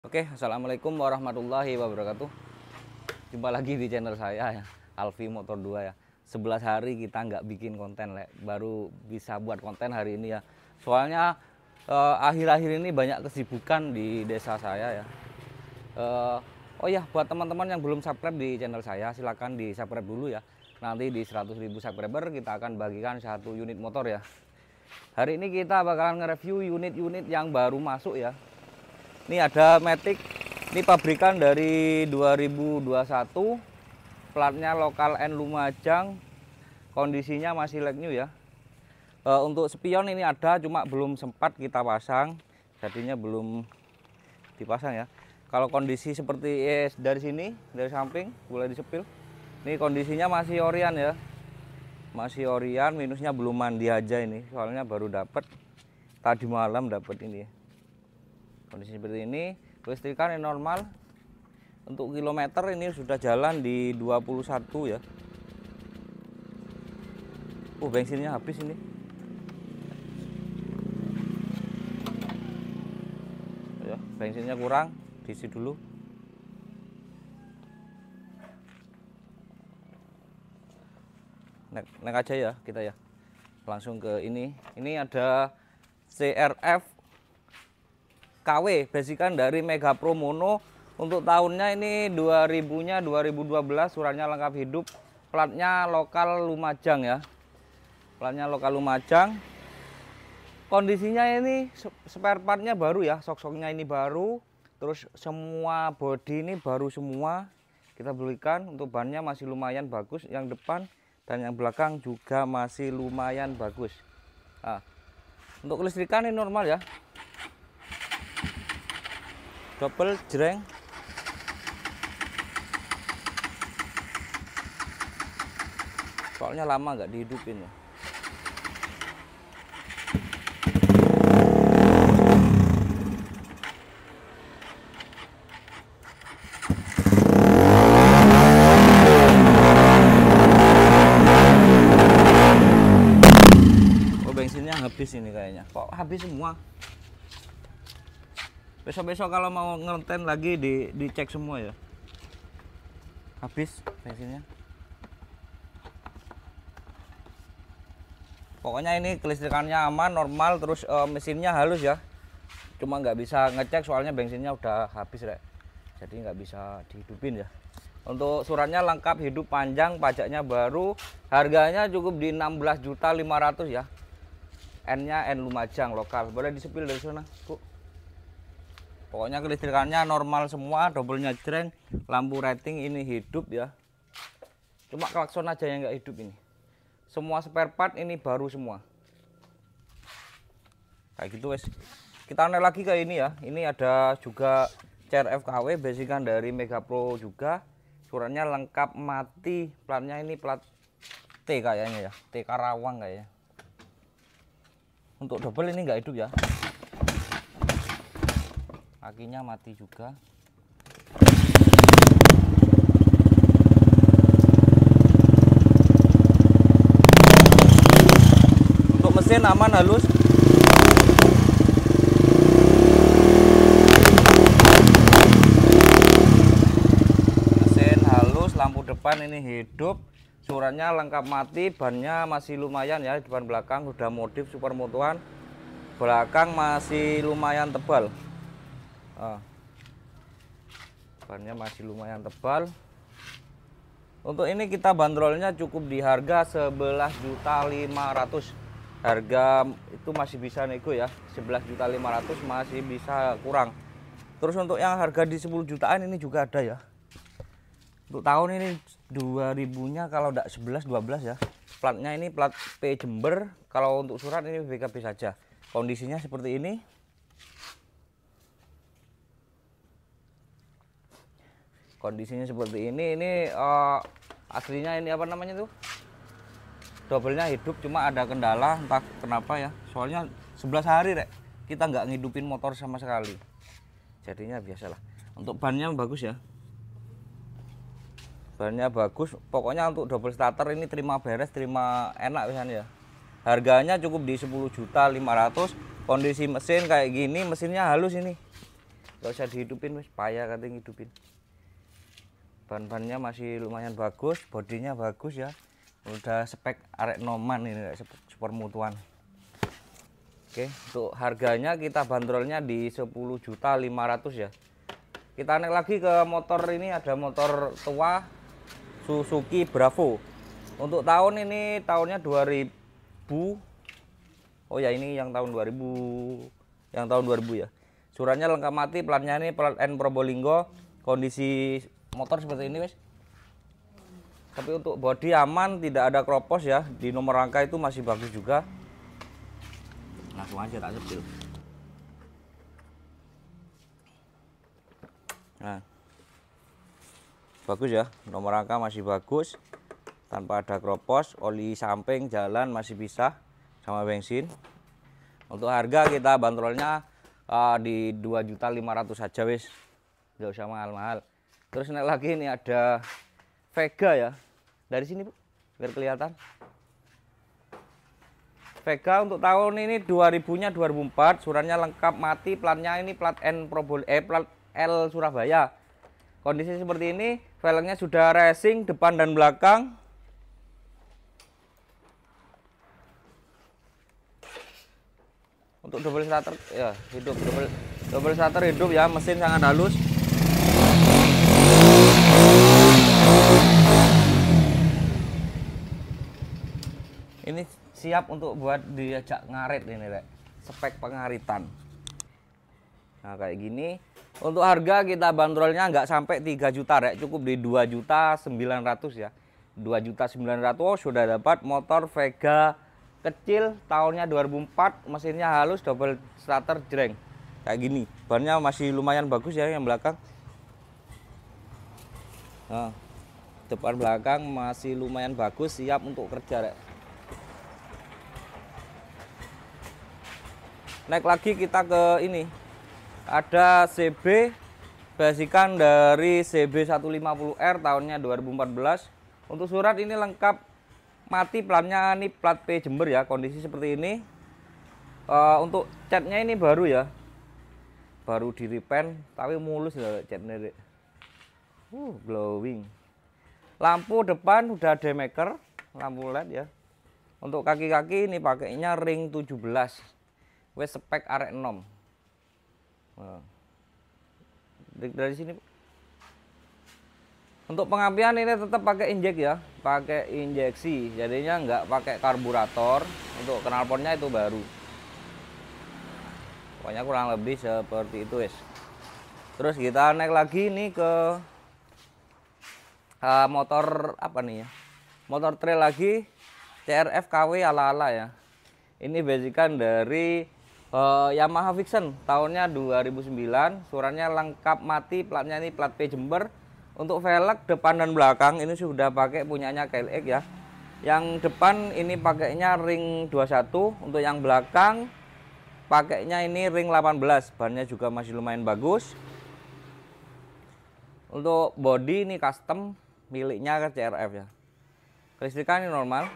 Oke, assalamualaikum warahmatullahi wabarakatuh. Jumpa lagi di channel saya ya, Alfi Motor 2 ya. 11 hari kita nggak bikin konten, baru bisa buat konten hari ini ya. Soalnya akhir-akhir ini banyak kesibukan di desa saya ya. Oh ya, buat teman-teman yang belum subscribe di channel saya, silahkan di subscribe dulu ya. Nanti di 100.000 subscriber kita akan bagikan satu unit motor ya. Hari ini kita bakalan nge-review unit-unit yang baru masuk ya. Ini ada Matic, ini pabrikan dari 2021, platnya lokal N Lumajang, kondisinya masih like new ya. Untuk spion ini ada, cuma belum sempat kita pasang, jadinya belum dipasang ya. Kalau kondisi seperti dari sini, dari samping, boleh disepil. Ini kondisinya masih orian ya, masih orian, minusnya belum mandi aja ini, soalnya baru dapat tadi malam dapat ini. Kondisi seperti ini, kelistrikan yang normal. Untuk kilometer ini sudah jalan di 21 ya. Bensinnya habis ini. Ya, bensinnya kurang, diisi dulu. Naik aja ya kita ya. Langsung ke ini. Ini ada CRF KW, basikan dari Mega Pro Mono. Untuk tahunnya ini 2000-nya 2012, suratnya lengkap hidup, platnya lokal Lumajang ya. Platnya lokal Lumajang. Kondisinya ini spare partnya baru ya, sok-soknya ini baru, terus semua bodi ini baru semua kita belikan. Untuk bannya masih lumayan bagus, yang depan dan yang belakang juga masih lumayan bagus. Nah, untuk kelistrikan ini normal ya, double jreng. Soalnya lama nggak dihidupin ya. Bensinnya habis ini kayaknya. Kok habis semua? Besok-besok kalau mau ngonten lagi dicek semua ya. Habis bensinnya. Pokoknya ini kelistrikannya aman, normal, terus mesinnya halus ya. Cuma nggak bisa ngecek soalnya bensinnya udah habis rek. Jadi nggak bisa dihidupin ya. Untuk suratnya lengkap, hidup panjang, pajaknya baru, harganya cukup di 16.500.000 ya. N-nya N Lumajang lokal. Boleh disepil dari sana, Bu. Pokoknya kelistrikannya normal semua, doublenya jreng, lampu rating ini hidup ya. Cuma klakson aja yang nggak hidup ini. Semua spare part ini baru semua. Kayak gitu wes. Kita naik lagi ke ini ya. Ini ada juga CRF KW, basikan dari Mega Pro juga. Suratnya lengkap mati, platnya ini plat T kayaknya ya, T Karawang kayaknya. Untuk double ini nggak hidup ya. Kakinya mati juga. Untuk mesin aman, halus. Mesin halus, lampu depan ini hidup. Suratnya lengkap mati, bannya masih lumayan ya, depan belakang udah modif super motoan. Belakang masih lumayan tebal. Bannya masih lumayan tebal. Untuk ini kita bandrolnya cukup di harga 11.500.000. Harga itu masih bisa nego ya, 11.500.000 masih bisa kurang. Terus untuk yang harga di 10 jutaan ini juga ada ya. Untuk tahun ini 2000-nya kalau enggak 11 12 ya. Platnya ini plat P Jember. Kalau untuk surat ini BKB saja. Kondisinya seperti ini. Kondisinya seperti ini. Ini aslinya ini apa namanya tuh? Doublenya hidup, cuma ada kendala entah kenapa ya. Soalnya 11 hari rek, kita nggak ngidupin motor sama sekali. Jadinya biasalah. Untuk bannya bagus ya. Bannya bagus. Pokoknya untuk double starter ini terima beres, terima enak misalnya ya. Harganya cukup di 10.500.000. Kondisi mesin kayak gini, mesinnya halus ini. nggak usah dihidupin, wis payah katanya ngidupin. Ban-bannya masih lumayan bagus, bodinya bagus ya. Udah spek arek noman ini, super mutuan. Oke, untuk harganya kita bandrolnya di 10.500.000 ya. Kita naik lagi ke motor ini, ada motor tua Suzuki Bravo. Untuk tahun ini tahunnya 2000. Oh ya, ini yang tahun 2000. Yang tahun 2000 ya. Suratnya lengkap mati, platnya ini plat N Probolinggo. Kondisi motor seperti ini, wes. Tapi untuk bodi aman, tidak ada kropos ya. Di nomor rangka itu masih bagus juga. Langsung aja tak sepil. Nah, bagus ya, nomor rangka masih bagus, tanpa ada kropos. Oli samping jalan masih bisa sama bensin. Untuk harga kita bandrolnya di 2.500.000 saja wis, nggak usah mahal-mahal. Terus naik lagi ini ada Vega ya, dari sini Bu, biar kelihatan. Vega untuk tahun ini 2000-nya 2004, suratnya lengkap mati, platnya ini plat N plat L Surabaya. Kondisi seperti ini, velgnya sudah racing depan dan belakang. Untuk double starter ya hidup, double starter hidup ya, mesin sangat halus. Ini siap untuk buat diajak ngarit ini, Rek. Spek pengaritan. Nah, kayak gini. Untuk harga kita bandrolnya nggak sampai 3 juta, Rek. Cukup di 2.900.000 ya. 2.900.000 oh, sudah dapat motor Vega kecil, tahunnya 2004, mesinnya halus, double starter jreng. Kayak gini. Bannya masih lumayan bagus ya yang belakang. Nah, depan belakang masih lumayan bagus, siap untuk kerja, Rek. Naik lagi kita ke ini, ada CB basikan dari CB 150R tahunnya 2014. Untuk surat ini lengkap mati, platnya ini plat P Jember ya, kondisi seperti ini. Untuk catnya ini baru ya, baru di repaint, tapi mulus ya catnya, glowing. Lampu depan udah demaker, lampu LED ya. Untuk kaki-kaki ini pakainya ring 17. Wes spek arek enom. Nah, dari sini. Untuk pengapian ini tetap pakai injek ya, pakai injeksi. Jadinya nggak pakai karburator. Untuk knalpotnya itu baru. Pokoknya kurang lebih seperti itu, wes. Terus kita naik lagi nih ke motor apa nih ya? Motor trail lagi, CRF KW ala-ala ya. Ini basikan dari Yamaha Vixen tahunnya 2009, suratnya lengkap mati, platnya ini plat P Jember. Untuk velg depan dan belakang ini sudah pakai punyanya KLX ya. Yang depan ini pakainya ring 21, untuk yang belakang pakainya ini ring 18. Bannya juga masih lumayan bagus. Untuk body ini custom miliknya ke CRF ya. Kelistrikan ini normal.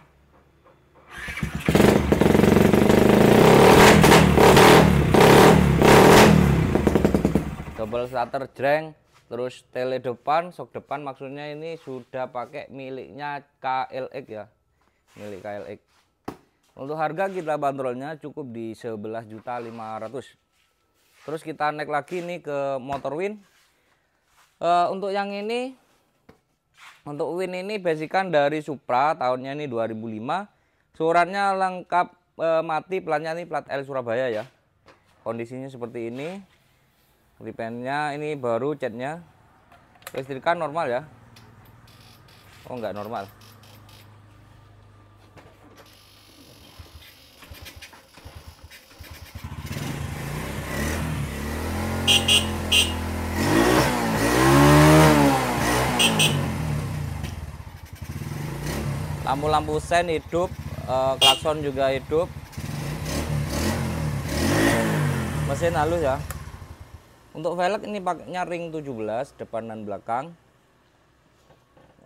Double starter jreng, terus tele depan, sok depan maksudnya ini sudah pakai miliknya KLX ya, milik KLX. Untuk harga kita bandrolnya cukup di 11.500.000. Terus kita naik lagi nih ke motor Win. Untuk yang ini, untuk Win ini basikan dari Supra, tahunnya ini 2005. Suratnya lengkap mati, platnya ini plat L Surabaya ya. Kondisinya seperti ini. Repaintnya ini baru, catnya. Kelistrikan normal ya. Oh, enggak normal. Lampu-lampu sen hidup, klakson juga hidup. Mesin halus ya. Untuk velg ini pakainya ring 17 depan dan belakang.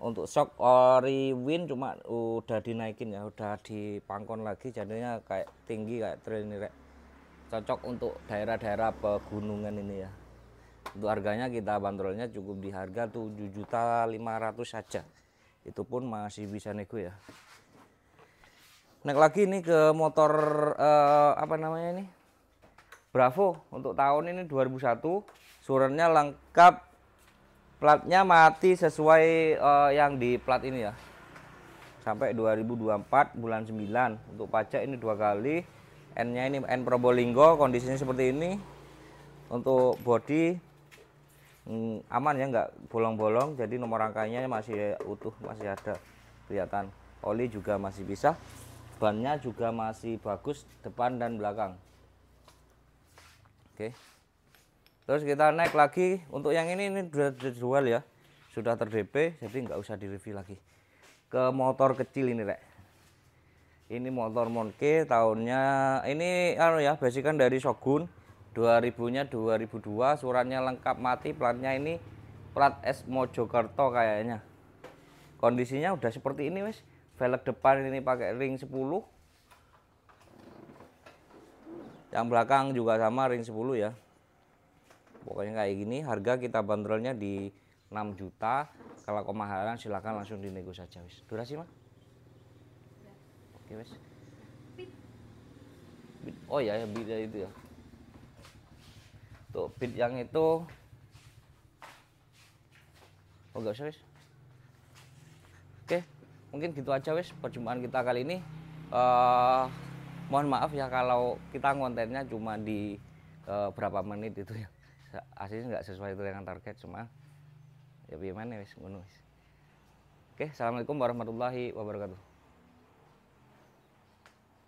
Untuk shock ori Win cuma udah dinaikin ya, udah dipangkon lagi, jadinya kayak tinggi kayak trail ini, Rek. Cocok untuk daerah-daerah pegunungan ini ya. Untuk harganya kita bandrolnya cukup di harga 7.500.000 saja. Itu pun masih bisa nego ya. Naik lagi nih ke motor apa namanya ini? Bravo untuk tahun ini 2001. Suratnya lengkap, platnya mati sesuai yang di plat ini ya. Sampai 2024 bulan 9. Untuk pajak ini 2 kali. N-nya ini N Probolinggo, kondisinya seperti ini. Untuk bodi aman ya, nggak bolong-bolong, jadi nomor rangkanya masih utuh, masih ada kelihatan. Oli juga masih bisa, bannya juga masih bagus depan dan belakang. Oke, terus kita naik lagi. Untuk yang ini sudah dijual ya, sudah ter-DP, jadi nggak usah direview lagi. Ke motor kecil ini rek, ini motor Monke, tahunnya ini ya basican dari Shogun. 2000-nya 2002, suratnya lengkap mati, platnya ini plat S Mojokerto kayaknya. Kondisinya udah seperti ini wes. Velg depan ini pakai ring 10. Yang belakang juga sama ring 10 ya. Pokoknya kayak gini. Harga kita bandrolnya di 6 juta. Kalau kemahalan silahkan langsung dinego saja wes. Durasi mah? Oke wes. Oh ya, beda itu ya. Tuh bit yang itu enggak usah wis. Oke, mungkin gitu aja wis perjumpaan kita kali ini. Mohon maaf ya kalau kita kontennya cuma di berapa menit itu ya. Aslinya nggak sesuai dengan target, cuma ya gimana wis ngono wis. Oke, assalamualaikum warahmatullahi wabarakatuh.